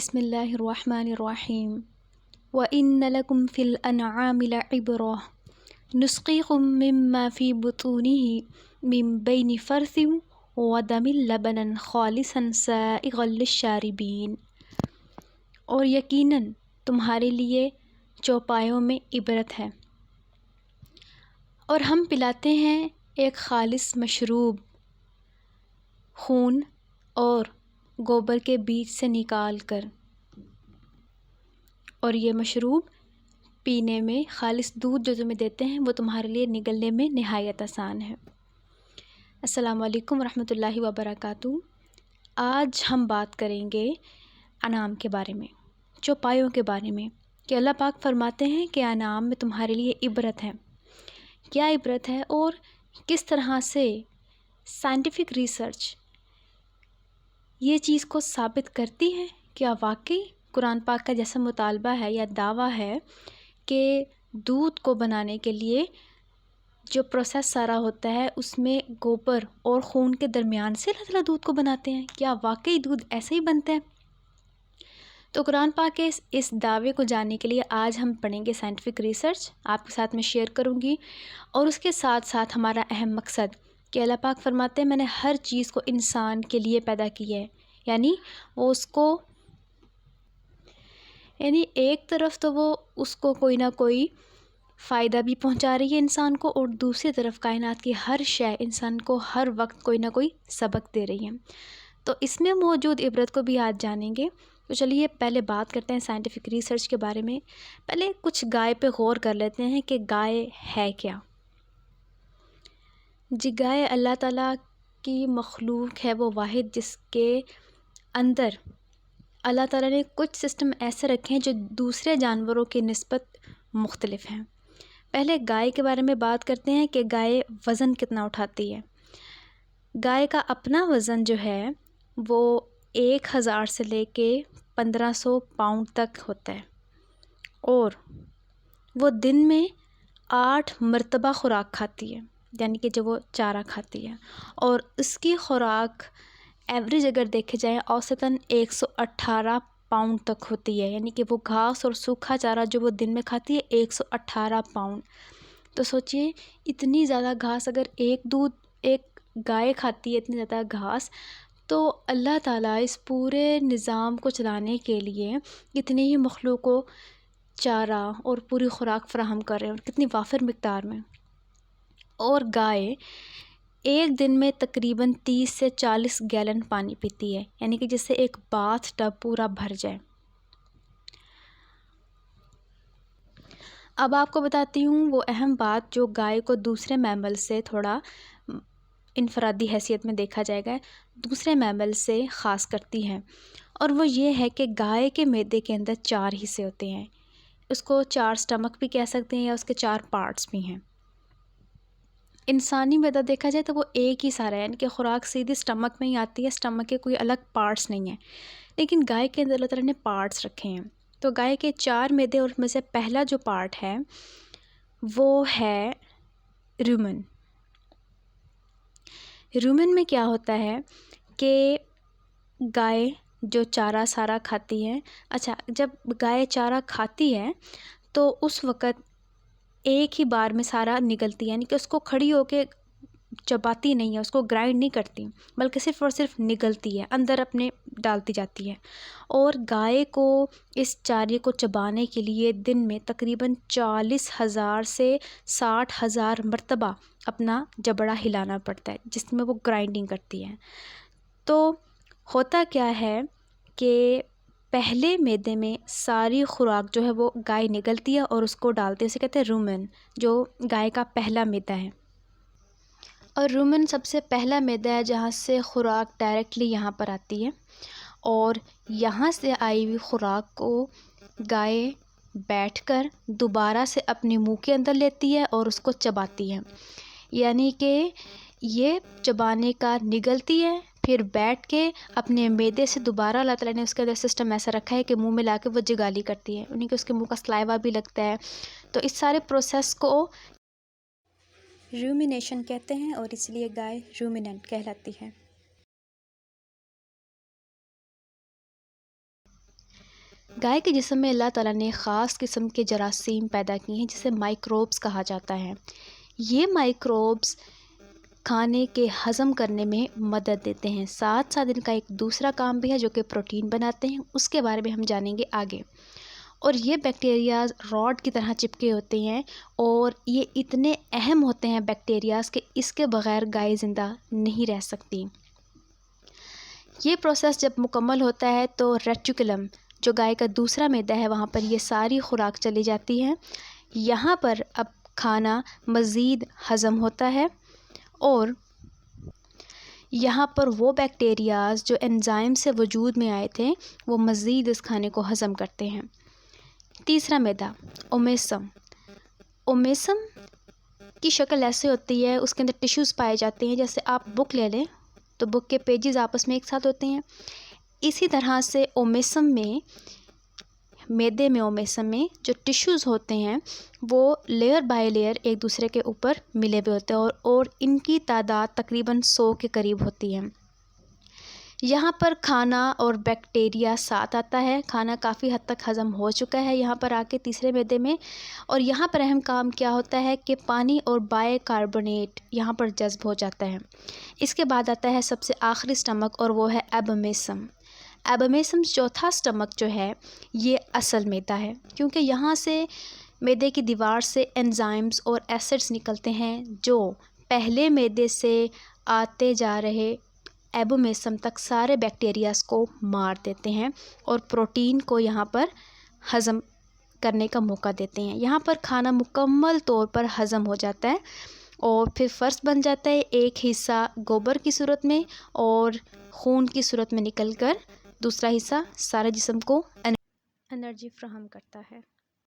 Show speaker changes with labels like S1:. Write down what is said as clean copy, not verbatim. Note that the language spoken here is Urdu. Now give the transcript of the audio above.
S1: بسم اللہ الرحمن الرحیم وَإِنَّ لَكُمْ فِي الْأَنْعَامِ لَعِبْرَةً نُسْقِيكُم مِّمَّا فِي بُطُونِهِ مِن بَيْنِ فَرْثٍ وَدَمٍ لَبَنًا خَالِصًا سَائِغًا لِّلشَّارِبِينَ، اور یقیناً تمہارے لیے چوپایوں میں عبرت ہے، اور ہم پلاتے ہیں ایک خالص مشروب خون اور گوبر کے بیج سے نکال کر، اور یہ مشروب پینے میں خالص دودھ جو تمہیں دیتے ہیں وہ تمہارے لیے نگلنے میں نہایت آسان ہے۔ السلام علیکم ورحمۃ اللہ وبرکاتہ۔ آج ہم بات کریں گے انعام کے بارے میں، چوپایوں کے بارے میں، کہ اللہ پاک فرماتے ہیں کہ انعام میں تمہارے لیے عبرت ہے۔ کیا عبرت ہے اور کس طرح سے سائنٹیفک ریسرچ یہ چیز کو ثابت کرتی ہے؟ کیا واقعی قرآن پاک کا جیسا مطالبہ ہے یا دعویٰ ہے کہ دودھ کو بنانے کے لیے جو پروسیس سارا ہوتا ہے اس میں گوبر اور خون کے درمیان سے اللہ تعالیٰ دودھ کو بناتے ہیں؟ کیا واقعی دودھ ایسے ہی بنتا ہے؟ تو قرآن پاک کے اس دعوے کو جاننے کے لیے آج ہم پڑھیں گے سائنٹیفک ریسرچ، آپ کے ساتھ میں شیئر کروں گی، اور اس کے ساتھ ساتھ ہمارا اہم مقصد کہ اللہ پاک فرماتے ہیں میں نے ہر چیز کو انسان کے لیے پیدا کی ہے، یعنی وہ اس کو ایک طرف تو وہ اس کو کوئی نہ کوئی فائدہ بھی پہنچا رہی ہے انسان کو، اور دوسری طرف کائنات کی ہر شے انسان کو ہر وقت کوئی نہ کوئی سبق دے رہی ہے۔ تو اس میں موجود عبرت کو بھی آج جانیں گے۔ تو چلیے پہلے بات کرتے ہیں سائنٹیفک ریسرچ کے بارے میں۔ پہلے کچھ گائے پہ غور کر لیتے ہیں کہ گائے ہے کیا۔ جی، گائے اللہ تعالیٰ کی مخلوق ہے، وہ واحد جس کے اندر اللہ تعالیٰ نے کچھ سسٹم ایسے رکھے ہیں جو دوسرے جانوروں کی نسبت مختلف ہیں۔ پہلے گائے کے بارے میں بات کرتے ہیں کہ گائے وزن کتنا اٹھاتی ہے۔ گائے کا اپنا وزن جو ہے وہ 1000 سے لے کے 1500 پاؤنڈ تک ہوتا ہے، اور وہ دن میں 8 مرتبہ خوراک کھاتی ہے، یعنی کہ جو وہ چارہ کھاتی ہے، اور اس کی خوراک ایوریج اگر دیکھے جائیں اوسطاً 118 پاؤنڈ تک ہوتی ہے، یعنی کہ وہ گھاس اور سوکھا چارہ جو وہ دن میں کھاتی ہے 118 پاؤنڈ۔ تو سوچئے اتنی زیادہ گھاس اگر ایک گائے کھاتی ہے، اتنی زیادہ گھاس، تو اللہ تعالیٰ اس پورے نظام کو چلانے کے لیے کتنی ہی مخلوق کو چارہ اور پوری خوراک فراہم کر رہے ہیں، اور کتنی وافر مقدار میں۔ اور گائے ایک دن میں تقریباً 30 سے 40 گیلن پانی پیتی ہے، یعنی کہ جس سے ایک باتھ ٹب پورا بھر جائے۔ اب آپ کو بتاتی ہوں وہ اہم بات جو گائے کو دوسرے میمل سے تھوڑا انفرادی حیثیت میں دیکھا جائے گا، دوسرے میمل سے خاص کرتی ہے، اور وہ یہ ہے کہ گائے کے معدے کے اندر 4 حصے ہوتے ہیں۔ اس کو 4 سٹمک بھی کہہ سکتے ہیں یا اس کے 4 پارٹس بھی ہیں۔ انسانی معدہ دیکھا جائے تو وہ ایک ہی سارا ہے، یعنی کہ خوراک سیدھی سٹمک میں ہی آتی ہے، سٹمک کے کوئی الگ پارٹس نہیں ہیں، لیکن گائے کے اندر اللہ تعالیٰ نے پارٹس رکھے ہیں۔ تو گائے کے 4 معدے، اور میں سے پہلا جو پارٹ ہے وہ ہے رومن۔ رومن میں کیا ہوتا ہے کہ گائے جو چارہ سارا کھاتی ہے، جب گائے چارہ کھاتی ہے تو اس وقت ایک ہی بار میں سارا نگلتی ہے، یعنی کہ اس کو کھڑی ہو کے چباتی نہیں ہے، اس کو گرائنڈ نہیں کرتی، بلکہ صرف اور صرف نگلتی ہے، اندر اپنے ڈالتی جاتی ہے۔ اور گائے کو اس چارے کو چبانے کے لیے دن میں تقریباً 40,000 سے 60,000 مرتبہ اپنا جبڑا ہلانا پڑتا ہے، جس میں وہ گرائنڈنگ کرتی ہے۔ تو ہوتا کیا ہے کہ پہلے معدے میں ساری خوراک جو ہے وہ گائے نگلتی ہے اور اس کو ڈالتے ہیں، اسے کہتے ہیں رومن، جو گائے کا پہلا معدہ ہے۔ اور رومن سب سے پہلا معدہ ہے جہاں سے خوراک ڈائریکٹلی یہاں پر آتی ہے، اور یہاں سے آئی ہوئی خوراک کو گائے بیٹھ کر دوبارہ سے اپنے منہ کے اندر لیتی ہے اور اس کو چباتی ہے، یعنی کہ یہ چبانے کا نگلتی ہے، پھر بیٹھ کے اپنے معدے سے دوبارہ اللہ تعالیٰ نے اس کے اندر سسٹم ایسا رکھا ہے کہ منہ میں لا کے وہ جگالی کرتی ہے، انہیں کہ اس کے منہ کا سلائیوا بھی لگتا ہے۔ تو اس سارے پروسیس کو رومینیشن کہتے ہیں، اور اس لیے گائے رومیننٹ کہلاتی ہے۔ گائے کے جسم میں اللہ تعالیٰ نے خاص قسم کے جراثیم پیدا کیے ہیں جسے مائکروبس کہا جاتا ہے۔ یہ مائکروبس کھانے کے ہضم کرنے میں مدد دیتے ہیں، ساتھ ساتھ ان کا ایک دوسرا کام بھی ہے جو کہ پروٹین بناتے ہیں، اس کے بارے میں ہم جانیں گے آگے۔ اور یہ بیکٹیریاز راڈ کی طرح چپکے ہوتے ہیں اور یہ اتنے اہم ہوتے ہیں بیکٹیریاز کہ اس کے بغیر گائے زندہ نہیں رہ سکتی۔ یہ پروسیس جب مکمل ہوتا ہے تو ریٹیکولم جو گائے کا دوسرا معدہ ہے وہاں پر یہ ساری خوراک چلی جاتی ہے۔ یہاں پر اب کھانا مزید ہضم ہوتا ہے اور یہاں پر وہ بیکٹیریاز جو انزائم سے وجود میں آئے تھے وہ مزید اس کھانے کو ہضم کرتے ہیں۔ تیسرا معدہ اومیسم۔ اومیسم کی شکل ایسے ہوتی ہے، اس کے اندر ٹیشوز پائے جاتے ہیں، جیسے آپ بک لے لیں تو بک کے پیجز آپس میں ایک ساتھ ہوتے ہیں، اسی طرح سے اومیسم میں معدے میں اومیسم میں جو ٹیشوز ہوتے ہیں وہ لیئر بائی لیئر ایک دوسرے کے اوپر ملے ہوئے ہوتے ہیں اور ان کی تعداد تقریباً 100 کے قریب ہوتی ہے۔ یہاں پر کھانا اور بیکٹیریا ساتھ آتا ہے، کھانا کافی حد تک ہضم ہو چکا ہے یہاں پر آ کے تیسرے معدے میں، اور یہاں پر اہم کام کیا ہوتا ہے کہ پانی اور بائی کاربونیٹ یہاں پر جذب ہو جاتا ہے۔ اس کے بعد آتا ہے سب سے آخری سٹمک اور وہ ہے ایبومیسم۔ ایبومیسم چوتھا سٹمک جو ہے یہ اصل معدہ ہے، کیونکہ یہاں سے معدے کی دیوار سے انزائمز اور ایسڈز نکلتے ہیں جو پہلے معدے سے آتے جا رہے ایبومیسم تک سارے بیکٹیریاز کو مار دیتے ہیں اور پروٹین کو یہاں پر ہضم کرنے کا موقع دیتے ہیں۔ یہاں پر کھانا مکمل طور پر ہضم ہو جاتا ہے اور پھر فرض بن جاتا ہے، ایک حصہ گوبر کی صورت میں اور خون کی صورت میں نکل کر دوسرا حصہ سارے جسم کو انرجی فراہم کرتا ہے۔